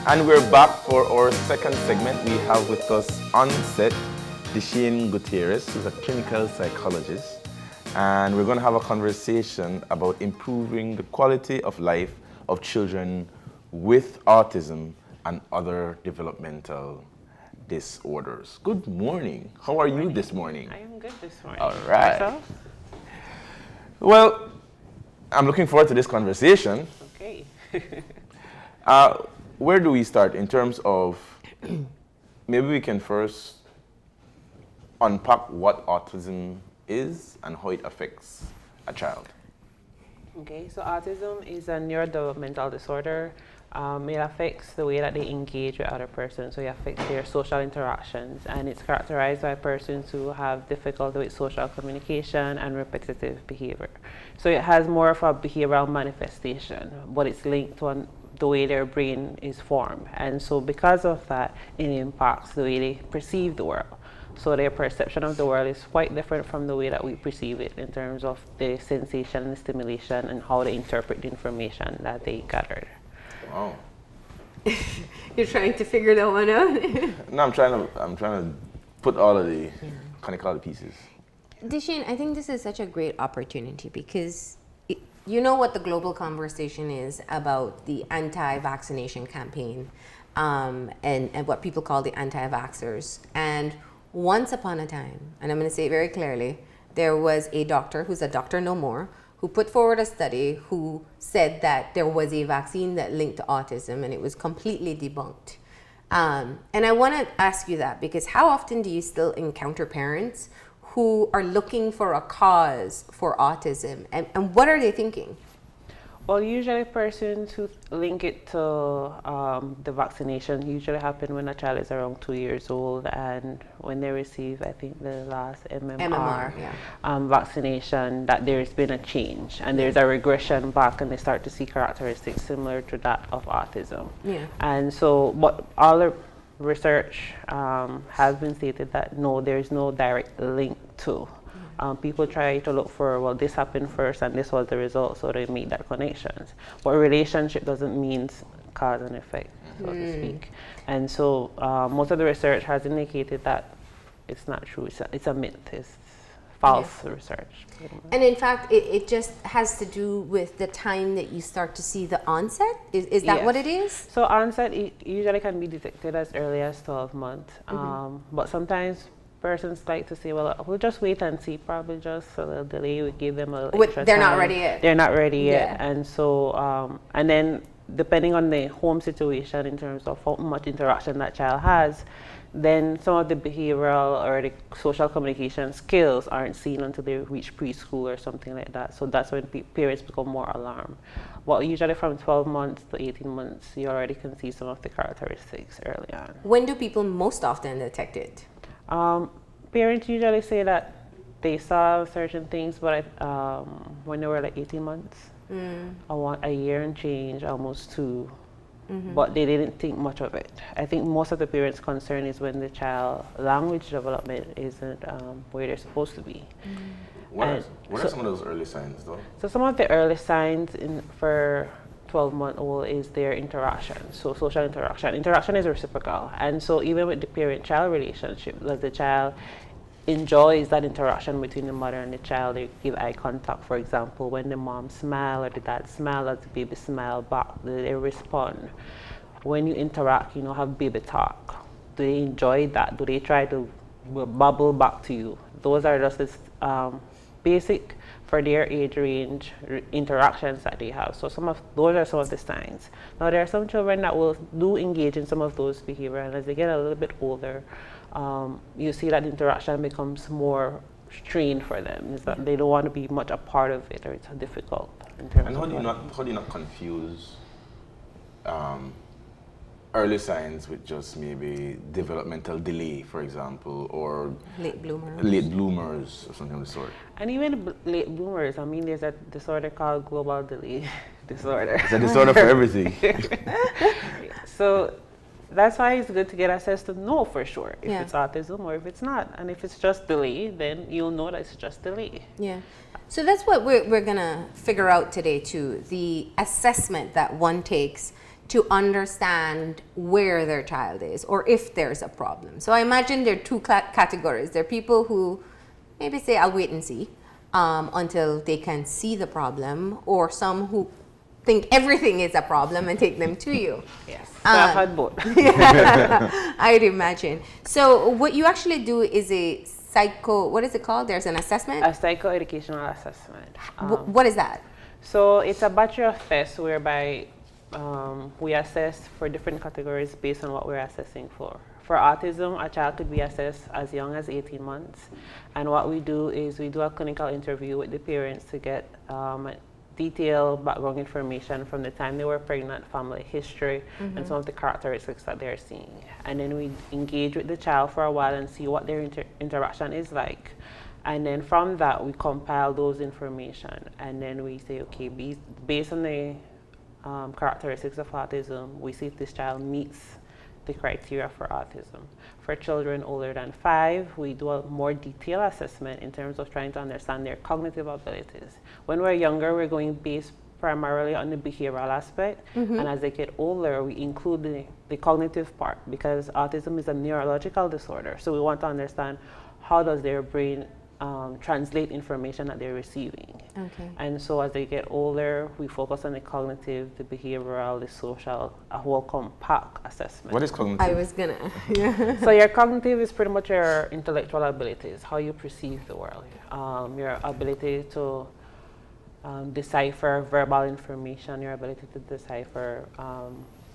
And we're back for our second segment. We have with us on set Deshane Gutierrez, who's a clinical psychologist. And we're going to have a conversation about improving the quality of life of children with autism and other developmental disorders. Good morning. How are you this morning? I am good this morning. All right. Yourself? Well, I'm looking forward to this conversation. Okay. Where do we start in terms of, maybe we can first unpack what autism is and how it affects a child. Okay, so autism is a neurodevelopmental disorder. It affects the way that they engage with other persons, so it affects their social interactions, and it's characterized by persons who have difficulty with social communication and repetitive behavior. So it has more of a behavioral manifestation, but it's linked to the way their brain is formed, and so because of that, it impacts the way they perceive the world. So their perception of the world is quite different from the way that we perceive it in terms of the sensation, the stimulation, and how they interpret the information that they gathered. Wow. You're trying to figure that one out? No, I'm trying to put all of the connect all the pieces. Deshane, I think this is such a great opportunity because you know what the global conversation is about the anti-vaccination campaign and what people call the anti-vaxxers. And once upon a time, and I'm going to say it very clearly, there was a doctor who's a doctor no more who put forward a study who said that there was a vaccine that linked to autism, and it was completely debunked. And I want to ask you that because how often do you still encounter parents who are looking for a cause for autism, and what are they thinking? Well, usually persons who link it to the vaccination usually happen when a child is around 2 years old, and when they receive, I think, the last MMR vaccination, that there's been a change and there's a regression back, and they start to see characteristics similar to that of autism. Yeah. And so, but all the research has been stated that no, there's no direct link to. People try to look for, well, this happened first and this was the result, so they make that connections. But a relationship doesn't mean cause and effect, so to speak. And so most of the research has indicated that it's not true. It's a myth. It's false research. And in fact, it just has to do with the time that you start to see the onset? Is that what it is? So onset usually can be detected as early as 12 months. But sometimes persons like to say, well, we'll just wait and see, probably just a little delay, we give them a little extra they're time. not ready yet. They're not ready yet. And so, and then depending on the home situation in terms of how much interaction that child has, then some of the behavioral or the social communication skills aren't seen until they reach preschool or something like that. So that's when parents become more alarmed. Well, usually from 12 months to 18 months, you already can see some of the characteristics early on. When do people most often detect it? Parents usually say that they saw certain things, but when they were like 18 months, a year and change, almost 2, but they didn't think much of it. I think most of the parents' concern is when the child language development isn't where they're supposed to be. What are some of those early signs, though? So some of the early signs for 12-month-old is their interaction, so social interaction. Interaction is reciprocal, and so even with the parent-child relationship, like the child enjoys that interaction between the mother and the child. They give eye contact, for example, when the mom smiles or the dad smiles, as the baby smiles back, they respond. When you interact, have baby talk. Do they enjoy that? Do they try to bubble back to you? Those are just this basic for their age range interactions that they have. So those are some of the signs. Now there are some children that will engage in some of those behavior, and as they get a little bit older, you see that interaction becomes more strained for them. Is that they don't want to be much a part of it, or it's difficult. And how do you not confuse early signs with just maybe developmental delay, for example, or late bloomers or something of the sort? And even late bloomers, I mean, there's a disorder called global delay disorder. It's a disorder for everything. So that's why it's good to get access to know for sure if it's autism or if it's not. And if it's just delay, then you'll know that it's just delay. Yeah. So that's what we're going to figure out today too, the assessment that one takes to understand where their child is or if there's a problem. So I imagine there are two categories. There are people who maybe say, I'll wait and see until they can see the problem, or some who think everything is a problem and take them to you. Yes, so I've had both. I'd imagine. So what you actually do is a what is it called? There's an assessment? A psychoeducational assessment. What is that? So it's a batch of tests whereby we assess for different categories based on what we're assessing for. For autism, a child could be assessed as young as 18 months. And what we do is we do a clinical interview with the parents to get detailed background information from the time they were pregnant, family history, and some of the characteristics that they're seeing. And then we engage with the child for a while and see what their interaction is like. And then from that, we compile those information. And then we say, okay, based on the characteristics of autism, we see if this child meets the criteria for autism. For children older than 5, we do a more detailed assessment in terms of trying to understand their cognitive abilities. When we're younger, we're going based primarily on the behavioral aspect, and as they get older, we include the cognitive part, because autism is a neurological disorder. So we want to understand how does their brain translate information that they're receiving. Okay. And so as they get older, we focus on the cognitive, the behavioral, the social, a whole compact assessment. What is cognitive? I was gonna, yeah. So your cognitive is pretty much your intellectual abilities, how you perceive the world, your ability to decipher verbal information, your ability to decipher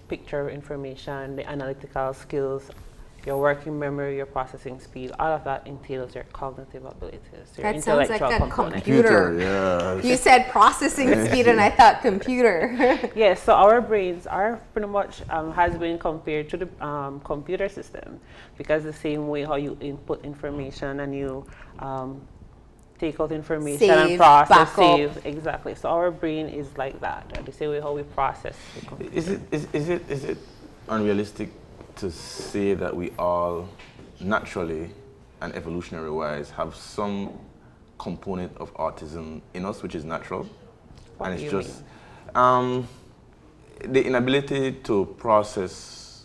picture information, the analytical skills, your working memory, your processing speed, all of that entails your cognitive abilities, your That sounds like intellectual a component. computer. Yes. You said processing speed and I thought computer. Yes, so our brains are pretty much has been compared to the computer system, because the same way how you input information and you take out information Save, and process, backup. save, exactly. So our brain is like that, the same way how we process. Is it unrealistic to say that we all naturally and evolutionary wise have some component of autism in us which is natural? What and do it's you just the inability to process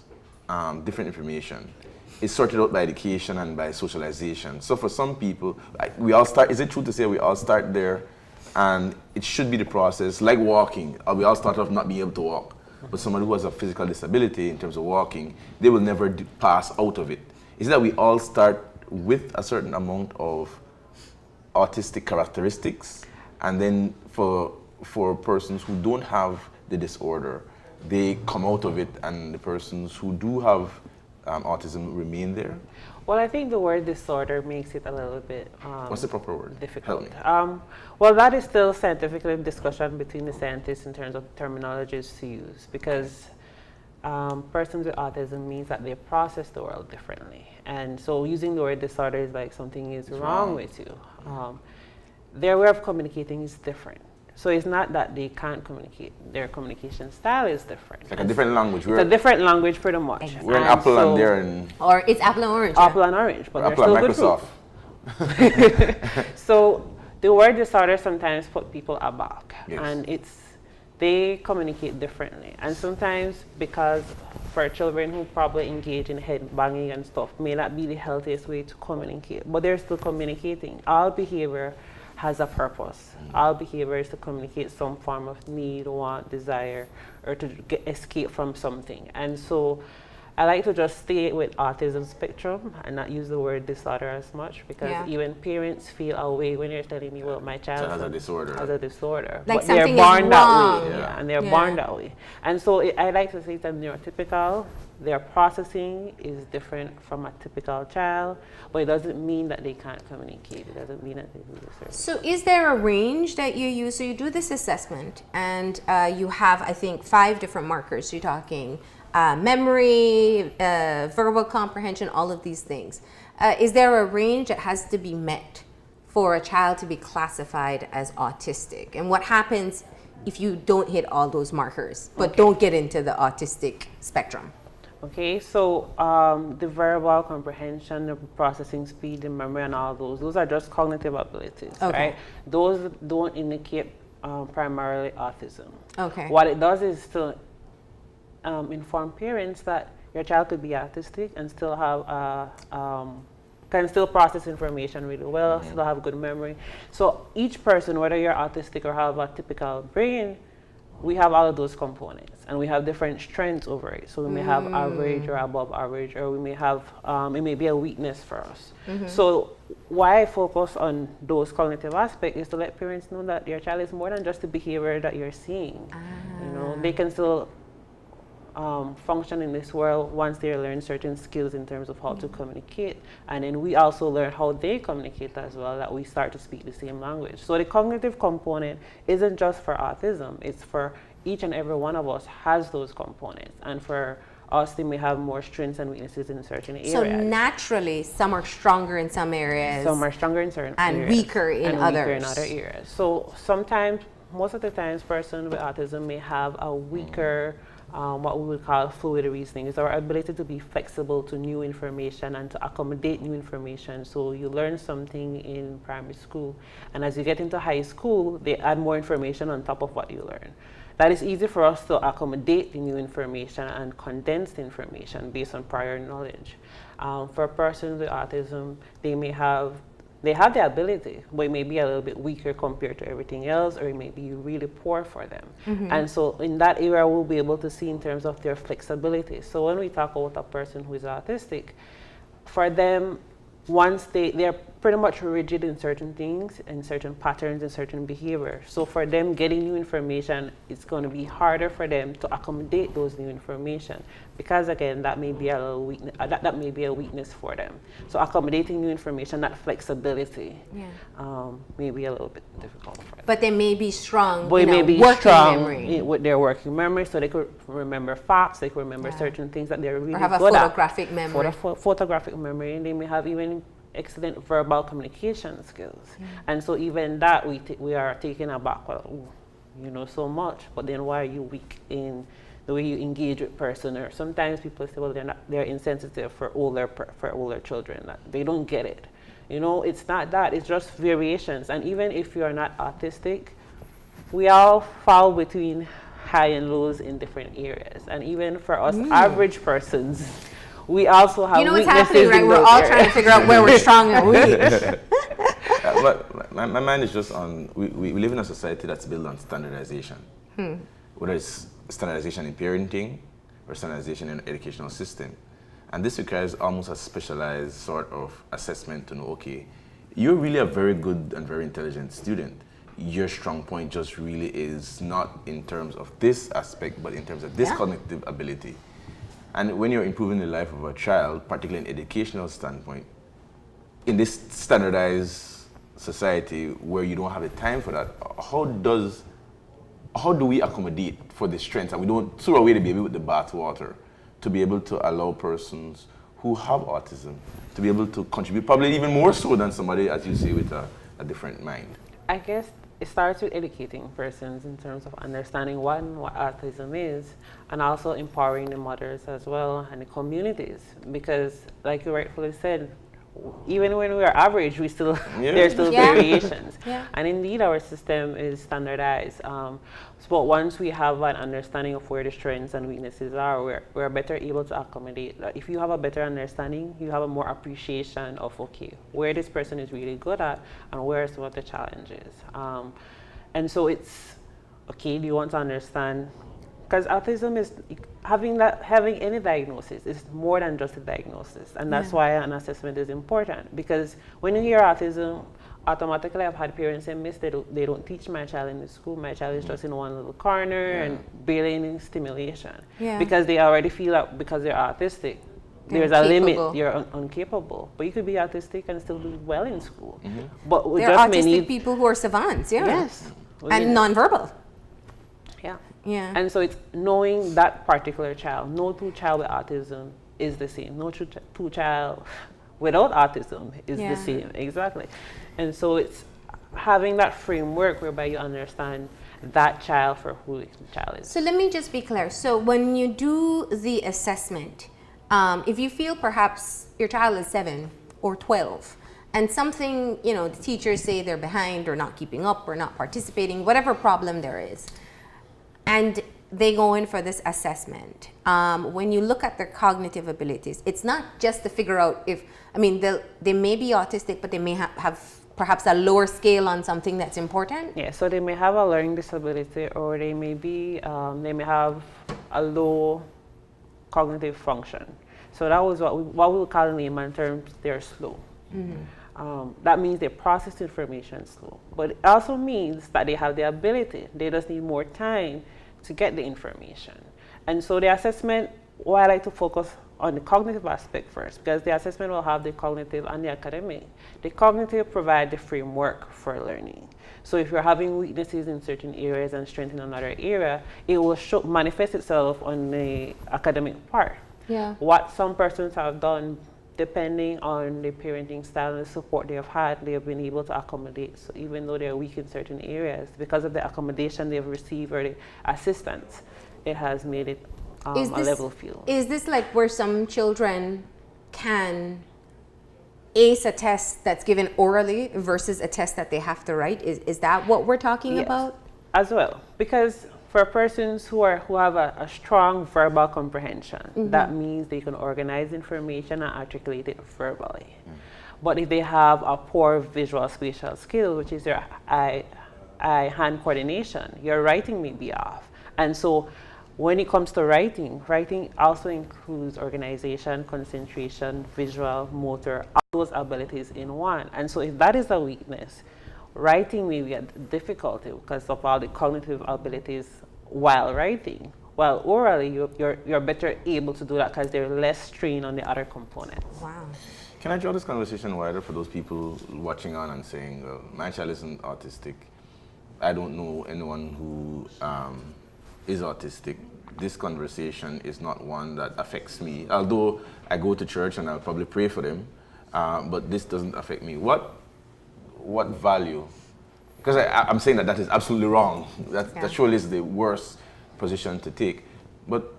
different information is sorted out by education and by socialization. So for some people, we all start, is it true to say we all start there, and it should be the process, like walking, we all start off not being able to walk. But somebody who has a physical disability in terms of walking, they will never pass out of it. Is it that we all start with a certain amount of autistic characteristics, and then for persons who don't have the disorder, they come out of it, and the persons who do have autism remain there? Well, I think the word disorder makes it a little bit What's the proper word? difficult. Help me. Well, that is still scientific discussion between the scientists in terms of terminologies to use, because persons with autism means that they process the world differently. And so using the word disorder is like something is wrong with you. Their way of communicating is different. So it's not that they can't communicate. Their communication style is different. It's like a different language. It's a different language pretty much. Exactly. We're in Apple and they're in... Or it's apple and orange. Apple and orange, but Apple they're and still Microsoft. good food. So the word disorder sometimes put people aback. Yes. And they communicate differently. And sometimes, because for children who probably engage in head banging and stuff, may not be the healthiest way to communicate, but they're still communicating. All behavior has a purpose. All behavior is to communicate some form of need, want, desire, or to escape from something. And so I like to just stay with autism spectrum and not use the word disorder as much, because even parents feel a way when you're telling me, well, my child has a disorder. has a disorder. Like but they're something is born that way. wrong. Yeah, and they're born that way. And so I like to say that neurotypical, their processing is different from a typical child, but it doesn't mean that they can't communicate. It doesn't mean that they do this. So is there a range that you use? So you do this assessment and you have, I think, 5 different markers. You're talking memory, verbal comprehension, all of these things. Is there a range that has to be met for a child to be classified as autistic? And what happens if you don't hit all those markers, but don't get into the autistic spectrum? Okay, so the verbal comprehension, the processing speed, the memory, and all those are just cognitive abilities, right? Those don't indicate primarily autism. Okay. What it does is to inform parents that your child could be autistic and still have can still process information really well, still have good memory. So each person, whether you're autistic or have a typical brain, we have all of those components, and we have different strengths over it. So we may have average or above average, or we may have, it may be a weakness for us. So why I focus on those cognitive aspects is to let parents know that your child is more than just the behavior that you're seeing. You know, they can still function in this world once they learn certain skills in terms of how to communicate, and then we also learn how they communicate as well, that we start to speak the same language. So the cognitive component isn't just for autism, it's for each and every one of us has those components, and for us they may have more strengths and weaknesses in certain areas. So naturally some are stronger in some areas, some are stronger in certain and areas weaker in others. Weaker in other areas. So sometimes, most of the times, person with autism may have a weaker what we would call fluid reasoning. Is our ability to be flexible to new information and to accommodate new information. So you learn something in primary school, and as you get into high school, they add more information on top of what you learn. That is easy for us to accommodate the new information and condensed information based on prior knowledge. For persons with autism, they have the ability, but it may be a little bit weaker compared to everything else, or it may be really poor for them. And so in that area, we'll be able to see in terms of their flexibility. So when we talk about a person who is autistic, for them, once they're pretty much rigid in certain things, in certain patterns, and certain behavior. So for them, getting new information, it's going to be harder for them to accommodate those new information, because again, that may be a little weakness. That may be a weakness for them. So accommodating new information, that flexibility, may be a little bit difficult for them. But they may be strong. But it may be working strong memory. with their working memory, so they could remember facts. They could remember certain things that they're really or have a good at. photographic memory. Photographic memory, and they may have even excellent verbal communication skills. And so even that we are taken aback, well, ooh, you know so much, but then why are you weak in the way you engage with person? Or sometimes people say, well, they're insensitive for older children, that they don't get it. You know, it's not that, it's just variations. And even if you're not autistic, we all fall between high and lows in different areas. And even for us average persons, we also have weaknesses. You know what's happening, right? We're all trying to figure out where we're strong and weak. But my mind is just on, we live in a society that's built on standardization. Whether it's standardization in parenting or standardization in the educational system. And this requires almost a specialized sort of assessment to know, okay, you're really a very good and very intelligent student. Your strong point just really is not in terms of this aspect, but in terms of this cognitive ability. And when you're improving the life of a child, particularly in an educational standpoint, in this standardized society where you don't have the time for that, how do we accommodate for the strengths, and we don't throw away the baby with the bathwater, to be able to allow persons who have autism to be able to contribute, probably even more so than somebody, as you say, with a different mind? I guess it starts with educating persons in terms of understanding what autism is, and also empowering the mothers as well and the communities, because like you rightfully said, even when we are average, we still there's still variations. And indeed, our system is standardized. But once we have an understanding of where the strengths and weaknesses are, we're better able to accommodate. If you have a better understanding, you have a more appreciation of, okay, where this person is really good at and where some of the challenges. And so it's, okay, do you want to understand? Because autism is, having any diagnosis is more than just a diagnosis. And that's why an assessment is important. Because when you hear autism, automatically I've had parents say, Miss, they don't teach my child in the school. My child is just in one little corner and barely any stimulation. Because they already feel that because they're autistic, there's a limit, you're incapable. But you could be autistic and still do well in school. But there are autistic people who are savants, Yes. And nonverbal. And so it's knowing that particular child. No two child with autism is the same. No two child without autism is the same. Exactly. And so it's having that framework whereby you understand that child for who the child is. So let me just be clear. So when you do the assessment, if you feel perhaps your child is 7 or 12, and something, the teachers say they're behind or not keeping up or not participating, whatever problem there is, and they go in for this assessment, when you look at their cognitive abilities, it's not just to figure out if, I mean, they may be autistic, but they may have perhaps a lower scale on something that's important. Yeah, so they may have a learning disability, or they may be, they may have a low cognitive function. So that was what we would call in layman terms, they're slow. That means they process information slow. But it also means that they have the ability, they just need more time to get the information. And so the assessment, I like to focus on the cognitive aspect first, because the assessment will have the cognitive and the academic. The cognitive provide the framework for learning. So if you're having weaknesses in certain areas and strength in another area, it will manifest itself on the academic part. Yeah. What some persons have done, depending on the parenting style and the support they have had, they have been able to accommodate. So even though they're weak in certain areas, because of the accommodation they've received or the assistance, it has made it a level field. Is this like where some children can ace a test that's given orally versus a test that they have to write? Is that what we're talking about? As well, because for persons who have a strong verbal comprehension, that means they can organize information and articulate it verbally. But if they have a poor visual-spatial skill, which is your eye-hand coordination, your writing may be off. And so when it comes to writing also includes organization, concentration, visual, motor, all those abilities in one. And so if that is a weakness, writing may be a difficulty because of all the cognitive abilities while writing. While orally, you're better able to do that because they're less strained on the other components. Wow. Can I draw this conversation wider for those people watching on and saying, well, my child isn't autistic. I don't know anyone who is autistic. This conversation is not one that affects me. Although I go to church and I'll probably pray for them, but this doesn't affect me. What value? Because I'm saying that is absolutely wrong. That surely is the worst position to take. But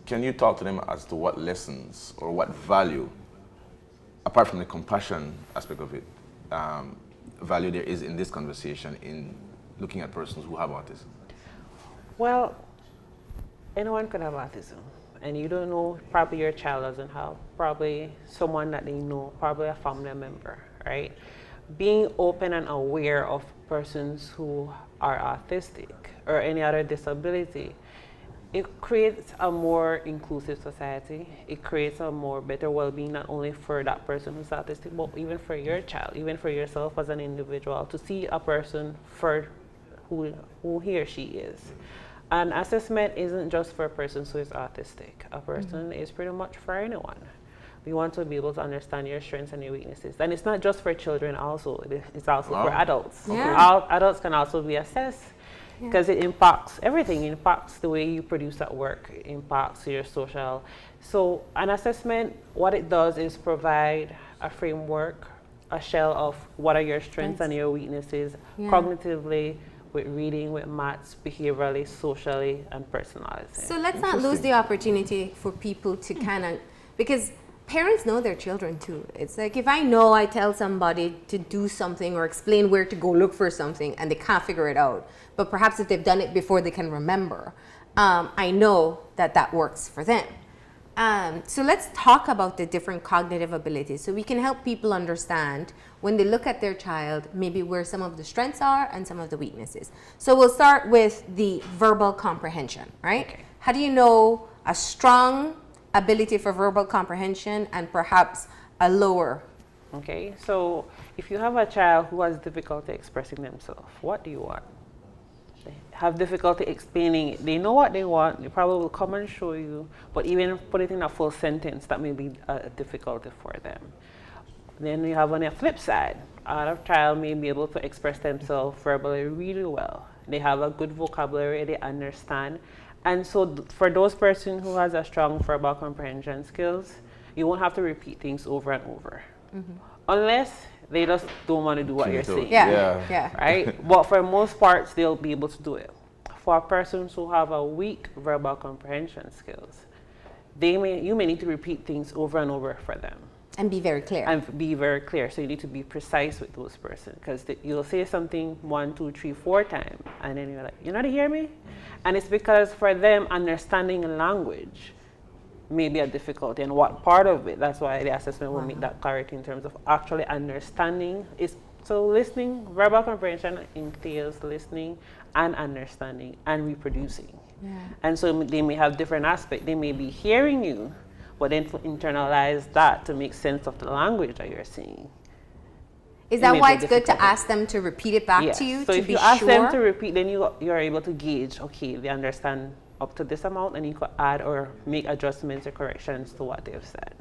can you talk to them as to what lessons or what value, apart from the compassion aspect of it, value there is in this conversation in looking at persons who have autism? Well, anyone could have autism, and you don't know, probably your child doesn't have, probably someone that they know, probably a family member, right? Being open and aware of persons who are autistic or any other disability, it creates a more inclusive society. It creates a more better well-being, not only for that person who's autistic, but even for your child, even for yourself as an individual, to see a person for who he or she is. An assessment isn't just for a person who is autistic. A person is pretty much for anyone. We want to be able to understand your strengths and your weaknesses. And it's not just for children also, it's also for adults. Yeah. All adults can also be assessed because it impacts everything. It impacts the way you produce at work, it impacts your social. So an assessment, what it does is provide a framework, a shell of what are your strengths and your weaknesses cognitively, with reading, with maths, behaviorally, socially, and personality. So let's not lose the opportunity for people to kind of, because parents know their children too. It's like if I tell somebody to do something or explain where to go look for something and they can't figure it out, but perhaps if they've done it before they can remember, I know that works for them. So let's talk about the different cognitive abilities so we can help people understand when they look at their child, maybe where some of the strengths are and some of the weaknesses. So we'll start with the verbal comprehension, right? Okay. How do you know a strong ability for verbal comprehension and perhaps a lower? Okay, so if you have a child who has difficulty expressing themselves, what do you want? They have difficulty explaining it. They know what they want, they probably will come and show you, but even put it in a full sentence, that may be a difficulty for them. Then you have on the flip side, a child may be able to express themselves verbally really well. They have a good vocabulary, they understand. And so for those persons who has a strong verbal comprehension skills, you won't have to repeat things over and over. Unless they just don't want to do what you're saying. Yeah. Right? But for most parts, they'll be able to do it. For persons who have a weak verbal comprehension skills, you may need to repeat things over and over for them. And be very clear. And be very clear. So you need to be precise with those persons, because you'll say something 1, 2, 3, 4 times, and then you're like, "You're not hear me?" And it's because for them, understanding language may be a difficulty, and what part of it. That's why the assessment will make that clarity in terms of actually understanding. So listening, verbal comprehension entails listening and understanding and reproducing. Yeah. And so they may have different aspects. They may be hearing you, but then internalize that to make sense of the language that you're saying. Is that why it's good to ask them to repeat it back Yes. to you? So to if be you ask sure? them to repeat, then you're able to gauge, okay, they understand up to this amount, and you could add or make adjustments or corrections to what they've said.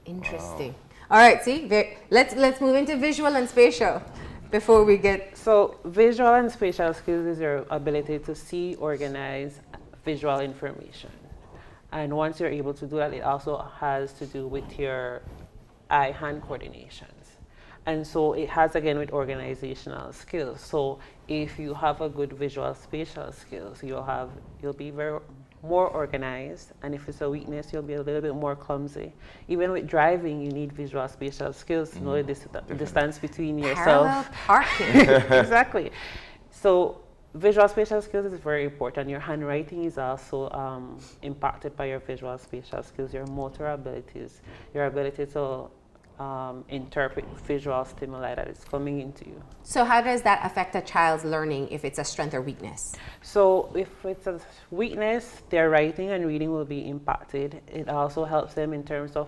Interesting. All right, see, let's move into visual and spatial before we get. So visual and spatial skills is your ability to see, organize visual information. And once you're able to do that, it also has to do with your eye-hand coordinations. And so it has, again, with organizational skills. So if you have a good visual spatial skills, you'll be more organized. And if it's a weakness, you'll be a little bit more clumsy. Even with driving, you need visual spatial skills to know the distance between yourself. Parallel parking. Exactly. So visual spatial skills is very important. Your handwriting is also impacted by your visual spatial skills, your motor abilities, your ability to interpret visual stimuli that is coming into you. So how does that affect a child's learning if it's a strength or weakness? So if it's a weakness, their writing and reading will be impacted. It also helps them in terms of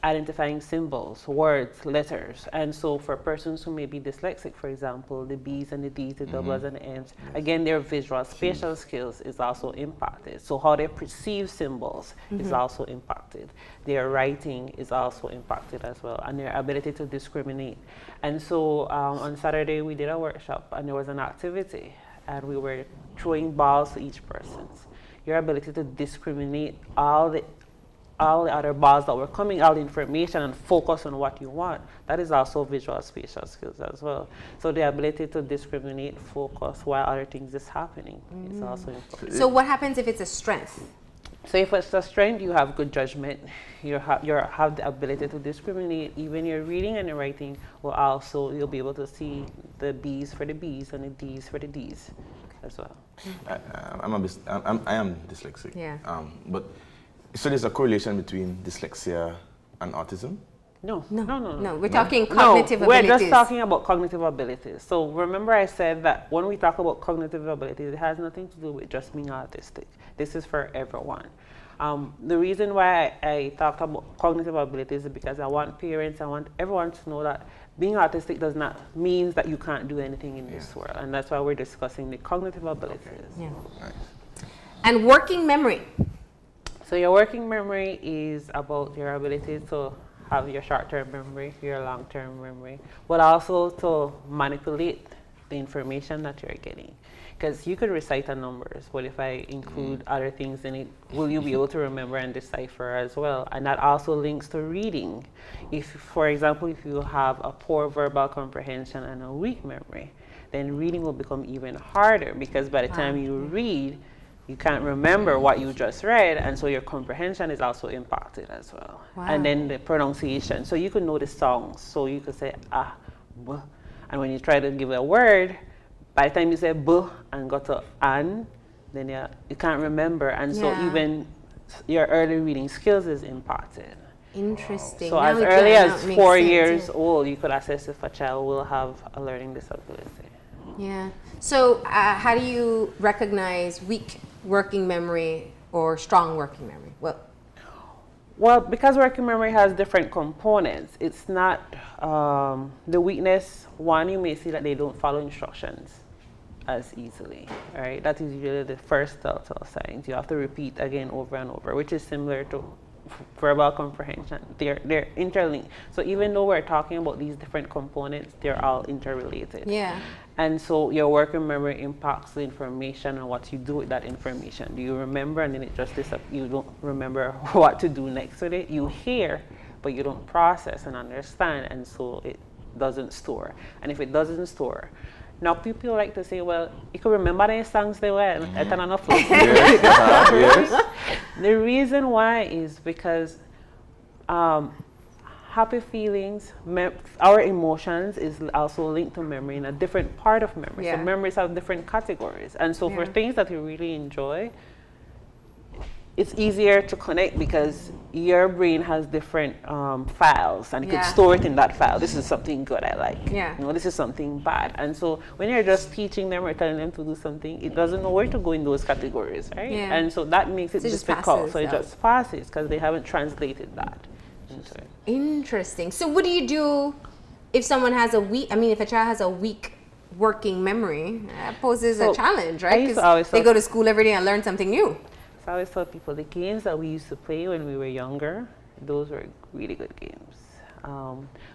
identifying symbols, words, letters. And so for persons who may be dyslexic, for example, the B's and the D's, the doubles and the M's, again, their visual spatial skills is also impacted. So how they perceive symbols is also impacted. Their writing is also impacted as well, and their ability to discriminate. And so on Saturday, we did a workshop, and there was an activity, and we were throwing balls to each person. Your ability to discriminate all the other balls that were coming, all the information, and focus on what you want. That is also visual spatial skills as well. So the ability to discriminate, focus while other things is happening is also important. So what happens if it's a strength? So if it's a strength, you have good judgment. You have the ability to discriminate. Even your reading and your writing will also, you'll be able to see the B's for the B's and the D's for the D's as well. I am dyslexic. Yeah. But so there's a correlation between dyslexia and autism? No. We're talking cognitive abilities. We're just talking about cognitive abilities. So remember I said that when we talk about cognitive abilities, it has nothing to do with just being autistic. This is for everyone. The reason why I talked about cognitive abilities is because I want everyone to know that being autistic does not mean that you can't do anything in this world. And that's why we're discussing the cognitive abilities. Yeah. Nice. And working memory. So your working memory is about your ability to have your short-term memory, your long-term memory, but also to manipulate the information that you're getting. Because you could recite the numbers, but if I include other things in it, will you be able to remember and decipher as well? And that also links to reading. If, for example, if you have a poor verbal comprehension and a weak memory, then reading will become even harder, because by the time you read, you can't remember what you just read, and so your comprehension is also impacted as well. Wow. And then the pronunciation. So you could know the songs. So you could say ah, b, and when you try to give a word, by the time you say b and go to an, then you can't remember, and so even your early reading skills is impacted. Interesting. So as early as 4 years old, you could assess if a child will have a learning disability. Yeah. So how do you recognize weak working memory or strong working memory? Well, because working memory has different components, it's not the weakness. One, you may see that they don't follow instructions as easily, right? That is usually the first telltale signs. You have to repeat again over and over, which is similar to verbal comprehension. They're interlinked. So even though we're talking about these different components, they're all interrelated. Yeah. And so your working memory impacts the information and what you do with that information. Do you remember and then it just disappears? You don't remember what to do next with it. You hear, but you don't process and understand, and so it doesn't store. And if it doesn't store, now people like to say, well, you can remember the songs they were at an flow. Yes. The reason why is because happy feelings, our emotions is also linked to memory in a different part of memory. Yeah. So memories have different categories. And so for things that you really enjoy, it's easier to connect because your brain has different files, and you can store it in that file. This is something good I like. Yeah. You know, this is something bad. And so when you're just teaching them or telling them to do something, it doesn't know where to go in those categories, right? Yeah. And so that makes it So it just difficult. passes So it out. just passes because they haven't translated that into it. Interesting. So what do you do if someone has if a child has a weak working memory? That poses a So, challenge, I right? used to always Because they tell- go to school every day and learn something new. So I always tell people the games that we used to play when we were younger, those were really good games.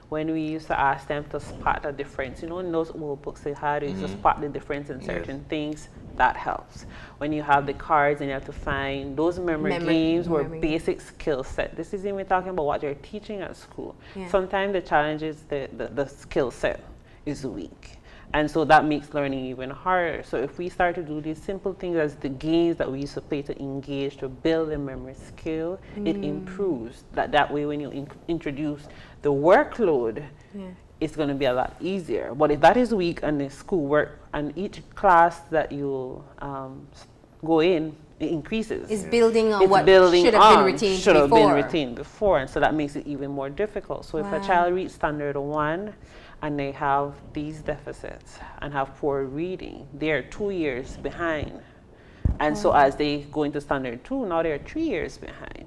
When we used to ask them to spot the difference, you know, in those old books they had, you used to spot the difference in certain things, that helps. When you have the cards and you have to find, those memory games were basic skill set. This isn't even talking about what you're teaching at school. Yeah. Sometimes the challenge is the skill set is weak. And so that makes learning even harder. So if we start to do these simple things as the games that we used to play to engage, to build a memory skill, it improves. That way when you introduce the workload, it's going to be a lot easier. But if that is weak and the schoolwork and each class that you go in, it increases. It's building on It's what building should have on, been retained should have before. been retained before. And so that makes it even more difficult. So if a child reads standard 1, and they have these deficits and have poor reading, they're 2 years behind. And so as they go into standard 2, now they're 3 years behind.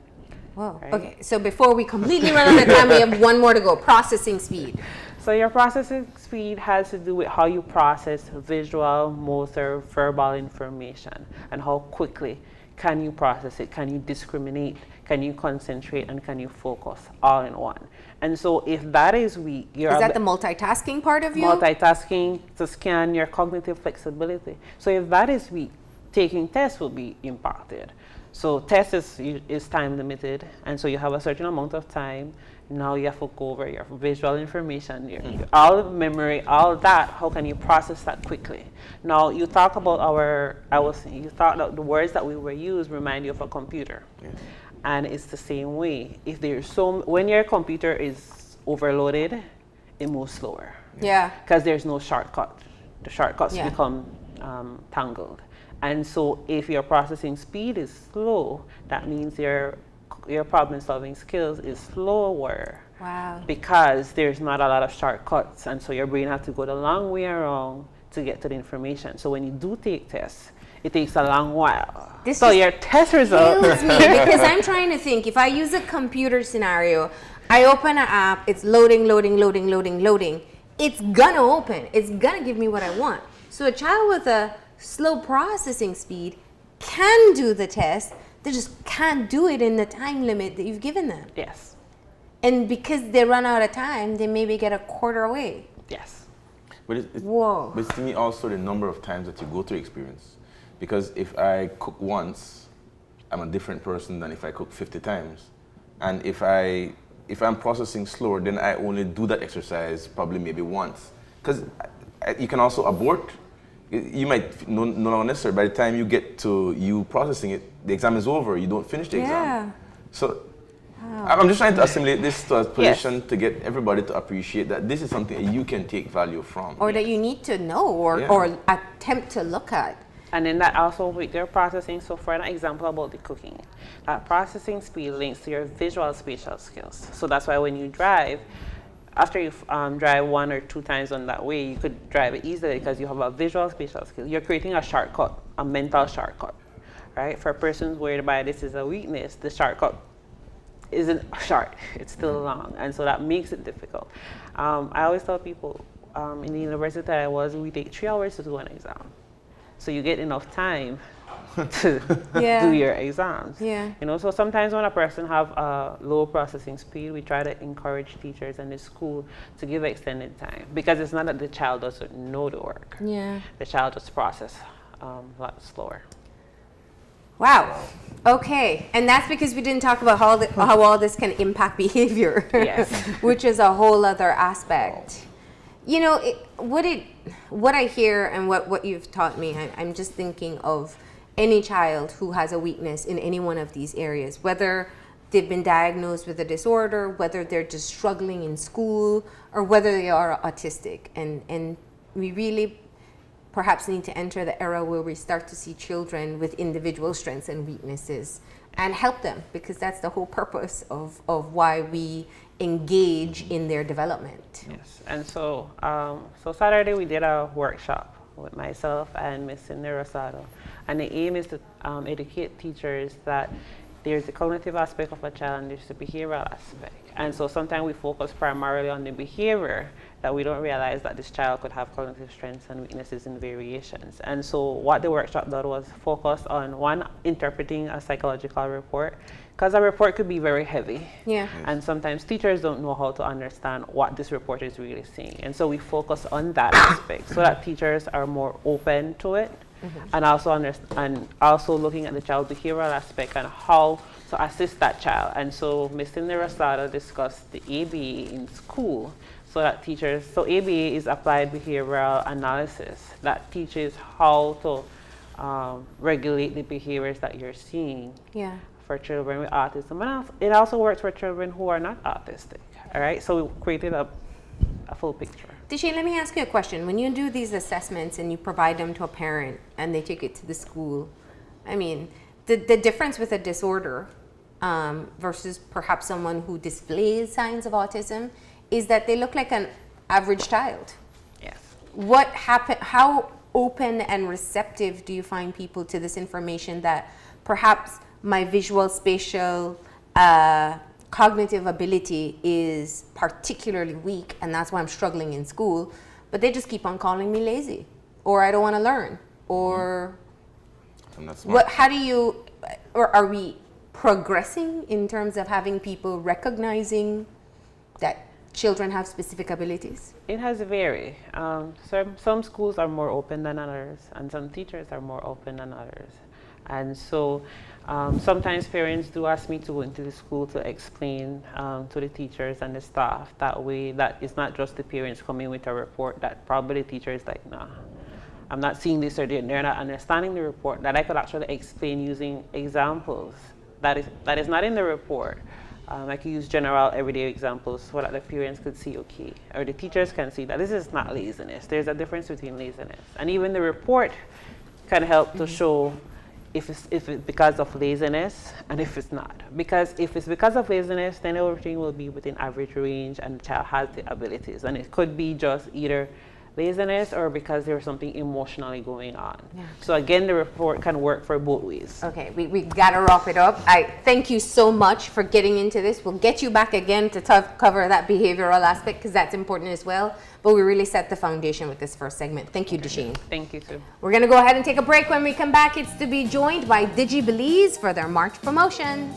Whoa. Right? Okay, so before we completely run out of time, we have one more to go. Processing speed. So your processing speed has to do with how you process visual, motor, verbal information, and how quickly can you process it, can you discriminate, can you concentrate, and can you focus all in one. And so if that is weak, Is that the multitasking part of you? multitasking to scan your cognitive flexibility. So if that is weak, taking tests will be impacted. So test is time limited, and so you have a certain amount of time. Now you have to go over your visual information, your all memory, all that. How can you process that quickly? Now you talk about you thought that the words that we were used remind you of a computer. Yes. And it's the same way. If there's when your computer is overloaded, it moves slower. Yeah. Because there's no shortcut. The shortcuts Yeah. become tangled. And so if your processing speed is slow, that means your problem solving skills is slower. Wow. Because there's not a lot of shortcuts. And so your brain has to go the long way around to get to the information. So when you do take tests, it takes a long while. So your test results kills me because I'm trying to think. If I use a computer scenario, I open an app, it's loading. It's gonna open. It's gonna give me what I want. So a child with a slow processing speed can do the test. They just can't do it in the time limit that you've given them. Yes. And because they run out of time, they maybe get a quarter away. Yes. But Whoa. But it's to me also the number of times that you go through experience. Because if I cook once, I'm a different person than if I cook 50 times. And if I'm processing slower, then I only do that exercise probably maybe once. Because you can also abort. You might no longer necessary. By the time you get to you processing it, the exam is over. You don't finish the exam. So I'm just trying to assimilate this to a position to get everybody to appreciate that this is something that you can take value from. Or that you need to know or attempt to look at. And then that also with your processing, so for an example about the cooking, that processing speed links to your visual-spatial skills. So that's why when you drive, after you drive 1 or 2 times on that way, you could drive it easily because you have a visual-spatial skill. You're creating a shortcut, a mental shortcut, right? For persons whereby this is a weakness, the shortcut isn't short, it's still long. And so that makes it difficult. I always tell people, in the university that I was, we take 3 hours to do an exam. So you get enough time to do your exams. Yeah. You know, so sometimes when a person have a low processing speed, we try to encourage teachers and the school to give extended time because it's not that the child doesn't know the work. Yeah. The child just process a lot slower. Wow. Okay. And that's because we didn't talk about how all this can impact behavior. Yes. Which is a whole other aspect. You know, what I hear and what you've taught me, I'm just thinking of any child who has a weakness in any one of these areas, whether they've been diagnosed with a disorder, whether they're just struggling in school, or whether they are autistic. And we really perhaps need to enter the era where we start to see children with individual strengths and weaknesses and help them, because that's the whole purpose of why we engage in their development. Yes, and so Saturday we did a workshop with myself and Ms. Cindy Rosado, and the aim is to educate teachers that there's the cognitive aspect of a child and there's the behavioral aspect. And so sometimes we focus primarily on the behavior, that we don't realize that this child could have cognitive strengths and weaknesses and variations. And so what the workshop did was focus on, one, interpreting a psychological report, because a report could be very heavy. Yeah. And sometimes teachers don't know how to understand what this report is really saying. And so we focus on that aspect so that teachers are more open to it. And also looking at the child's behavioral aspect and how to assist that child. And so Ms. Cindy Rosado discussed the ABA in school, so that teachers, so ABA is applied behavioral analysis, that teaches how to regulate the behaviors that you're seeing for children with autism. And it also works for children who are not autistic, all right? So we created a full picture. Deshane, let me ask you a question. When you do these assessments and you provide them to a parent and they take it to the school, I mean, the difference with a disorder versus perhaps someone who displays signs of autism is that they look like an average child. Yes. What happened? How open and receptive do you find people to this information that perhaps my visual-spatial cognitive ability is particularly weak, and that's why I'm struggling in school, but they just keep on calling me lazy, or I don't want to learn, or what? How do you, or are we progressing in terms of having people recognizing that children have specific abilities? It has varied. Some schools are more open than others, and some teachers are more open than others. And so sometimes parents do ask me to go into the school to explain to the teachers and the staff. That way, that it's not just the parents coming with a report, that probably the teacher is like, nah, I'm not seeing this, or they're not understanding the report, that I could actually explain using examples that is not in the report. I could use general everyday examples so that the parents could see, okay, or the teachers can see that this is not laziness. There's a difference between laziness. And even the report can help to show if it's because of laziness and if it's not. Because if it's because of laziness, then everything will be within average range and the child has the abilities. And it could be just either laziness or because there's something emotionally going on. Yeah. So again, the report can work for both ways. Okay, we gotta wrap it up. I thank you so much for getting into this. We'll get you back again to cover that behavioral aspect, because that's important as well. But we really set the foundation with this first segment. Thank you, Deshane. Thank you too. We're gonna go ahead and take a break. When we come back, it's to be joined by Belize for their March promotions.